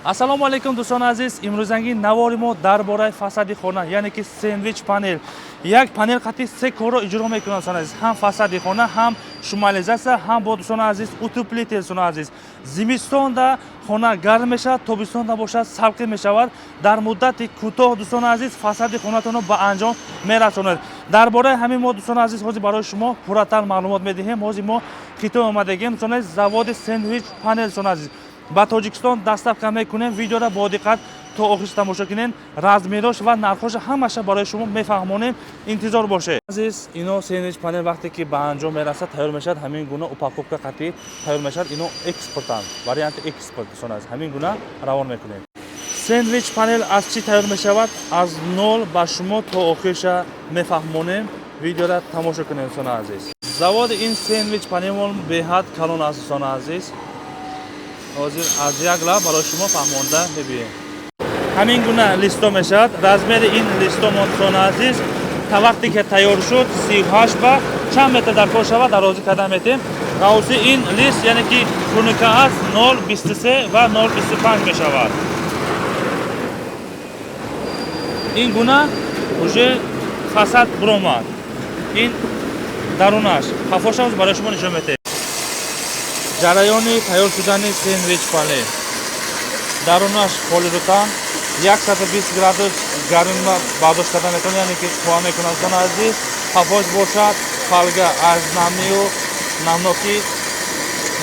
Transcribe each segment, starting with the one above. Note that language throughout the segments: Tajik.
Ассалому алейкум дӯстони азиз, имрӯзанги навори мо дар бораи фасади хона, яъне ки сендвич панел. Як панел қати се корро иҷро мекунад дӯстони азиз. Ҳам фасади хона, ҳам шумализатсия, ҳам бо дӯстони азиз утеплител дӯстони азиз. Зимистонда хона гарм мешавад, тобистонда бошад салқин мешавад. Дар муддати кӯтоҳ дӯстони азиз фасади хонатонро ба анҷом мерасонад. Дар бораи ҳамин мо дӯстони азиз ҳозир барои шумо пурратар маълумот медиҳем. Ҳозир мо хитоб омадагем дӯстони азиз заводи сендвич панел дӯстони азиз. ба Тоҷикистон доставка мекунем. Видеоро бо диққат то охир тамошо кунед. Размерош ва нархош ҳамаша барои шумо мефаҳмонем. Интизор бошед. Азиз, ино сендвич панел вақте ки ба анҷом мерасад, тайёр мешавад, ҳамин гуна упаковка қатъи тайёр мешавад. Ино экспортанд, варианти экспорт дӯстон азиз. Ҳамин гуна равон мекунем. Сендвич панел аз чӣ тайёр мешавад? Аз нол ба шумо то охирша мефаҳмонем. Видеоро тамошо кунед дӯстон азиз. Заводи ин сендвич панел беҳад калон аст дӯстон азиз. ҳозир аз як лаб барои шумо фаҳмонда мебием. Ҳамин гуна листо мешавад. Размери ин листо дӯстони азиз та вақте ки тайёр шуд 38 ба чанд метр даркор шавад дарозӣ карда метем. Ғавси ин лист яъне ки куника аст 0.23 ва 0.25 мешавад. ин гуна уже фасад буромад. ин дарунаш хафошамз барои шумо нишон метем. ҷараёни тайёр шудани сендвич панел. Дарунаш полирутан 120 градус гармима бардошт карда метавонад, яъне ки қувва мекунад дӯстони азиз. ҳафош бошад, фалга аз намию намнокӣ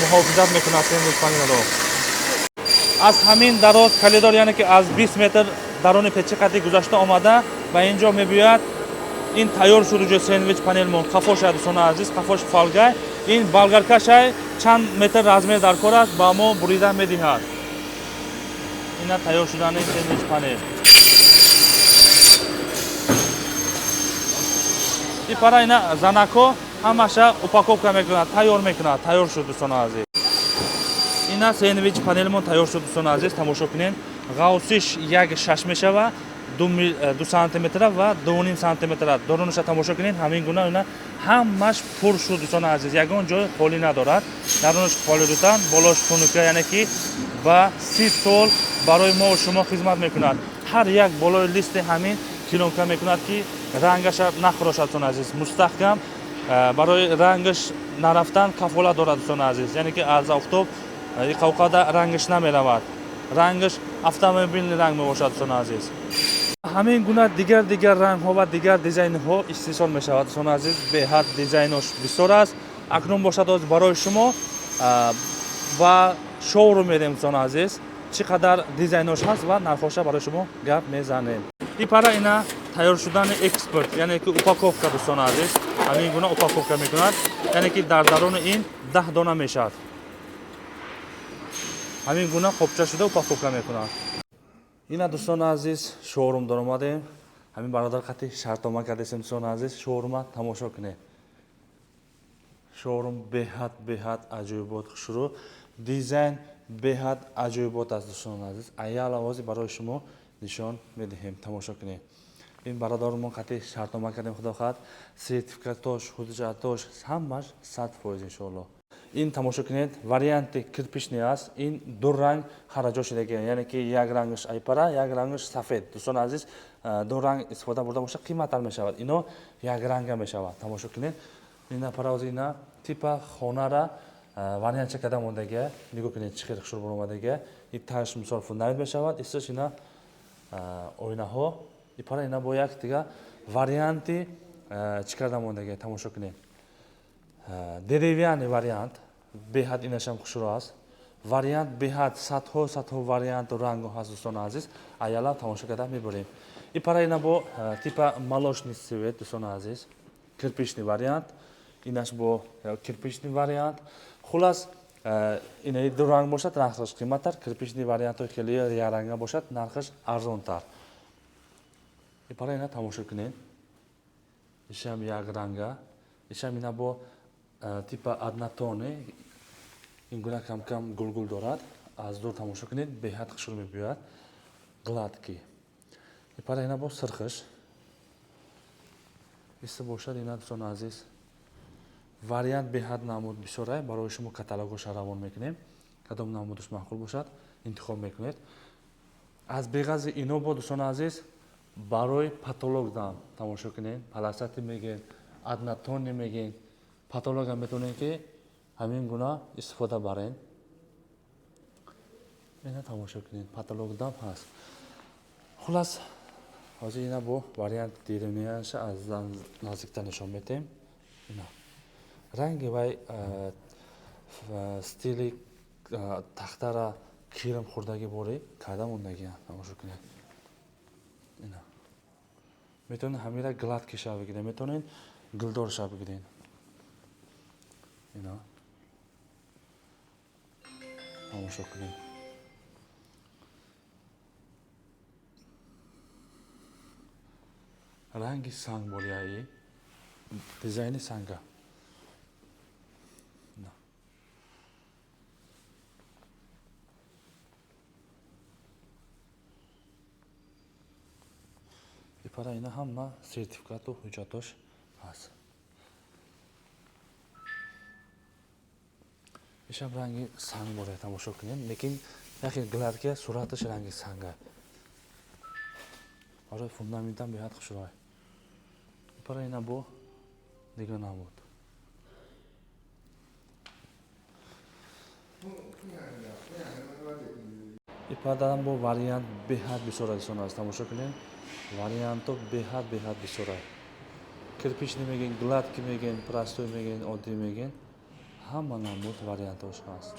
муҳофизат мекунад сендвич панелро. аз ҳамин дароз калидор, яъне ки аз 20 метр даруни печи қати гузашта омада ба ин ҷо мебиёяд. ин тайёр шуд уҷо сендвич панелмон. қафош аст дӯстони азиз, қафош фалгай. ин болгаркашай чанд метр размер даркор аст ба мо бурида медиҳад. ина тайёр шудани сендвич панел. ипара ина занако ҳамаша упаковка мекунад, тайёр мекунад. тайёр шуд дӯстони азиз. ина сендвич панелмон тайёр шуд дӯстони азиз, тамошо кунед. ғавсиш 1.6 мешавад, 2 сантиметр ва 2.5 сантиметр. Дарунашро тамошо кунед. ҳамин гуна ина ҳамаш пур шуд дӯстони азиз. Ягон ҷой холӣ надорад. Дарунаш полирутан, болош тунука, яъне ки ба 30 сол барои мо шумо хизмат мекунад. ҳар як болои листи ҳамин килонка мекунад ки рангаша нахорошад дӯстони азиз. Мустаҳкам барои рангаш нарафтан кафолат дорад дӯстони азиз. Яъне ки аз офтоб иқовқада рангаш намеравад. рангаш автомобилни ранг мебошад дӯстони азиз. ҳамин гуна дигар рангҳо ва дигар дизайнҳо истеҳсол мешавад дӯстони азиз. беҳад дизайнош бисёр аст. акнун бошад ҳозир барои шумо ба шоурум мерем дӯстони азиз. чӣ қадар дизайнош ҳаст ва нархоша барои шумо гап мезанем. ипара ина тайёр шудани экспорт, яъне ки упаковка дӯстони азиз. ҳамин гуна упаковка мекунад, яъне ки дар даруни ин 10 дона мешавад. ҳамин гуна қопча шуда упаковка мекунад. ина дӯстони азиз шоурум даромадем. ҳамин бародар қати шартнома кардем дӯстони азиз. шоурума тамошо кунед. шоурум беҳад аҷоибот хушрӯ. дизайн беҳад аҷоибот аст дӯстони азиз. аял овози барои шумо нишон медиҳем. тамошо кунед. ин бародармон қати шартнома кардем худохоҳад. сертификатош, ҳуҷҷатош ҳамаш 100% иншоалло. ин тамошо кунед. варианти кирпични аст. ин ду ранг хараҷо шудагиан, яъне ки як рангаш айпара, як рангаш сафед. дӯстони азиз, ду ранг истифода бурда боша қимматар мешавад. ино як ранга мешавад. тамошо кунед. ина паравози ина типа хонара вариантча карда мондагия. нигоҳ кунед чӣ хел хушрӯ буромадагия. ин таш мисол фундамент мешавад. исташ ина оинаҳо. ипара ина бо як дига варианти чӣ карда мондагия. тамошо кунед. деревяни вариант беҳад инашам хушрӯ аст. вариант беҳад садҳо варианту рангҳо ҳаст дӯстони азиз. аяла тамошо карда мебурем. ипара ина бо типа молочный цвет дӯстони азиз. кирпичный вариант. инаш бо кирпичный вариант. хулас инаи ду ранг бошад нархаш қимматтар. кирпичный вариантҳои хеле якранга бошад нархаш арзонтар. ипара ина тамошо кунед. ишам як ранга. ишам ина бо типа однотонне. ин гуна кам гулгул дорад. аз дур тамошо кунед. беҳад хушрӯ мебиёяд. гладкий. ипара ина бо сирхиш. иса бошад ина дӯстони азиз. вариант беҳад намуд бисёрай. барои шумо каталогоша равон мекунем. кадом намудаш маъқул бошад интихоб мекунед. аз беғази ино бо дӯстони азиз барои патолог дам тамошо кунед. Паласати мегин, аднатони мегин, патологам метавонед ки ҳамин гуна истифода барен. Ина тамошо кунед, патолог дам ҳаст. Хулас ҳозир ина бо вариант деревняша аз наздиктар нишон медиҳем. Ина ранги вай стили тахтара кирм хӯрдаги бори карда мондагиам. Тамошо кунед. Ина метавонед ҳамира гладки шав бигиред, метавонед гулдор шав бигиред. Ина тамошо кунед. ранги санг болияи дизайни санга. ипара ина ҳама сертификату ҳуҷҷатош ҳаст. ишам ранги санг болия тамошо кунед, лекин яхе гладкия сураташ ранги санга. Ора фундаментам беҳад хушрой. Ипара ина бо дига намуд. ипадан бо вариант беҳад бисёр асон аст. Тамошо кунед. Вариантов беҳад бисёр аст. Кирпичный мегин, гладкий мегин, простой мегин, оддий мегин. Ҳама намуд вариантош ҳаст.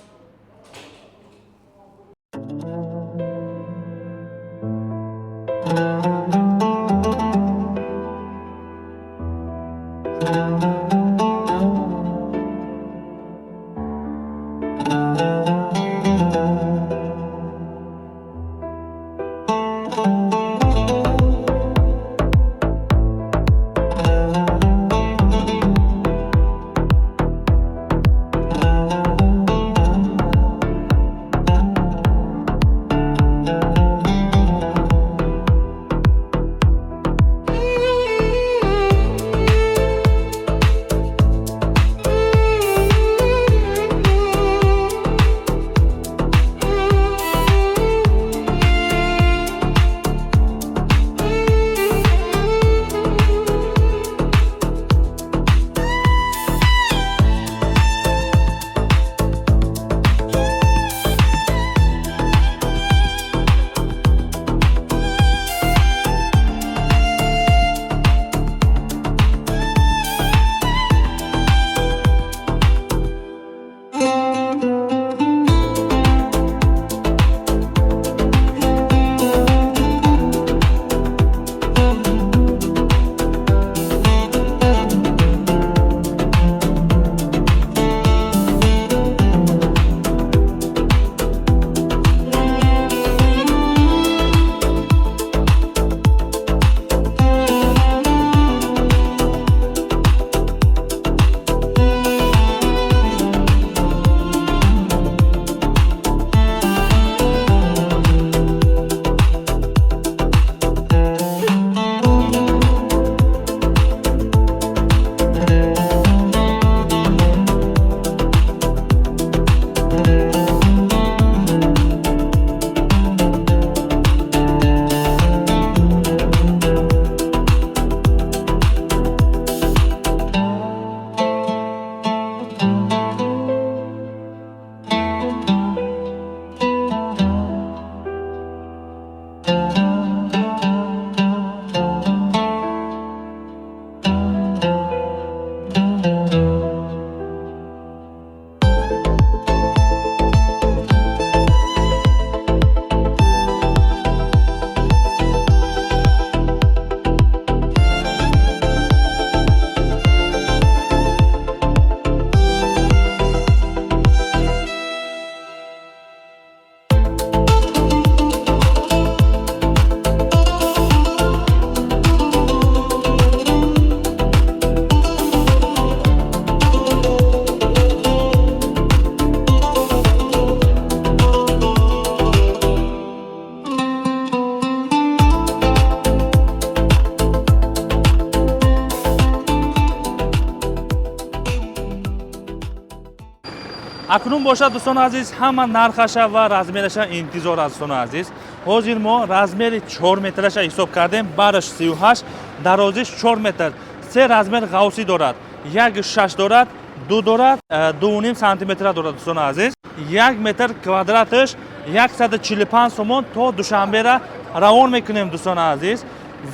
акнун бошад дӯстони азиз ҳама нархаша ва размераша интизор аст дӯстони азиз. ҳозир мо размери 4 метраша ҳисоб кардем, бараш 38, дарозиш 4 метр. се размер ғавсӣ дорад, 1.6 дорад, 2 дорад, 2.5 сантиметр дорад дӯстони азиз. 1 метр квадраташ 145 сомон то душанбера равон мекунем дӯстони азиз.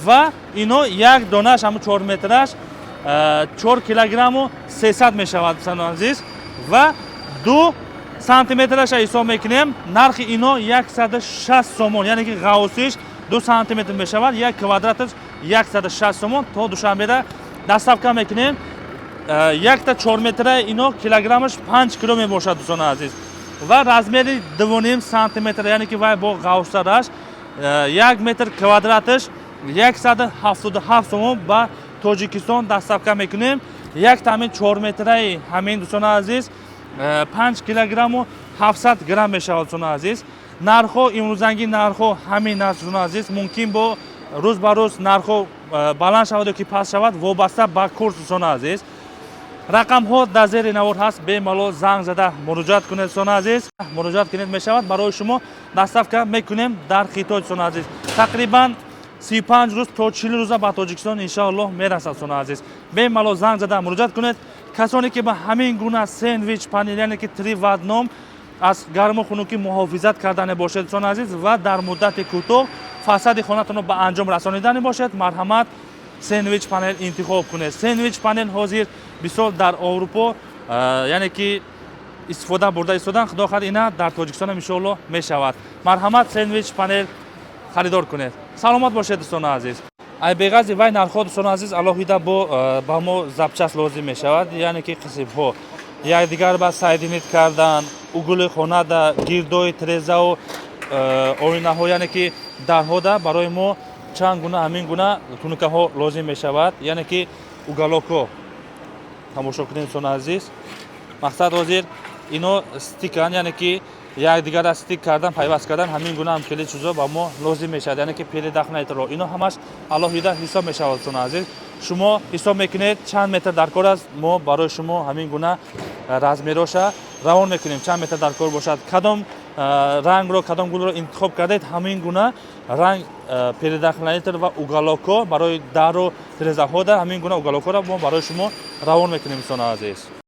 ва ино як донаш ҳамун 4 метраш 4 килограмму 300 мешавад дӯстони азиз. ва 2 сантиметраша ҳисоб мекунем, нархи ино 160 сомон, яъне ки ғавсиш 2 сантиметр мешавад, 1 квадраташ 160 сомон то душанбера доставка мекунем. якта 4 метра ино килограммаш 5 кило мебошад дӯстони азиз. ва размери 2.5 сантиметр, яъне ки вай бо ғавсараш 1 метр квадраташ 177 сомон ба Тоҷикистон доставка мекунем. як тамин 4 метраи ҳамин дӯстони азиз 5 килограмму 700 грамм мешавад дӯстони азиз. нархҳо имрӯзанги нархҳо ҳамин аст дӯстони азиз. мумкин бо рӯз ба рӯз нархҳо баланд шавад ё ки паст шавад, вобаста ба курс дӯстони азиз. рақамҳо дар зери навор ҳаст, бемалол занг зада муроҷиат кунед дӯстони азиз. муроҷиат кунед мешавад, барои шумо доставка мекунем дар Хитой дӯстони азиз. тақрибан 35 рӯз то 40 рӯза ба Тоҷикистон иншоаллоҳ мерасад дӯстони азиз. бемалол занг зада муроҷиат кунед. касоне ки ба ҳамин гуна сендвич панир, яъне ки 3 в 1 аз гарму хунукӣ муҳофизат кардане бошед дӯстони азиз ва дар муддати кӯтоҳ фасади хонатонро ба анҷом расонидани бошед, марҳамат сендвич панир интихоб кунед. сендвич панир ҳозир бисёр дар Аврупо, яъне ки истифода бурда истодан, худо хоҳад ина дар Тоҷикистон иншоаллоҳ мешавад. марҳамат сендвич панир харидор кунед. саломат бошед дӯстони азиз. айбеғази вай нархҳо дӯстони азиз алоҳида ба мо запчаст лозим мешавад, яъне ки қисмҳо якдигар ба сайдинит кардан, угули хонада, гирдои трезаву оинаҳо, яъне ки дарҳода барои мо чанд гуна ҳамин гуна тунукаҳо лозим мешавад, яъне ки уголокҳо. тамошо кунед дӯстони азиз. мақсад ҳозир ино стикан, яъне ки якдигара стик кардан, пайваст кардан, ҳамин гуна ҳам хеле чизо ба мо лозим мешавад, яъне ки пеледахнаитро ино ҳамаш алоҳида ҳисоб мешавад дӯстони азиз. шумо ҳисоб мекунед чанд метр даркор аст, мо барои шумо ҳамин гуна размероша равон мекунем, чанд метр даркор бошад, кадом рангро, кадом гулро интихоб кардед, ҳамин гуна ранг пеледахнаитр ва уголокҳо барои дару трезаҳода ҳамин гуна уголокҳоро мо барои шумо равон мекунем дӯстони азиз.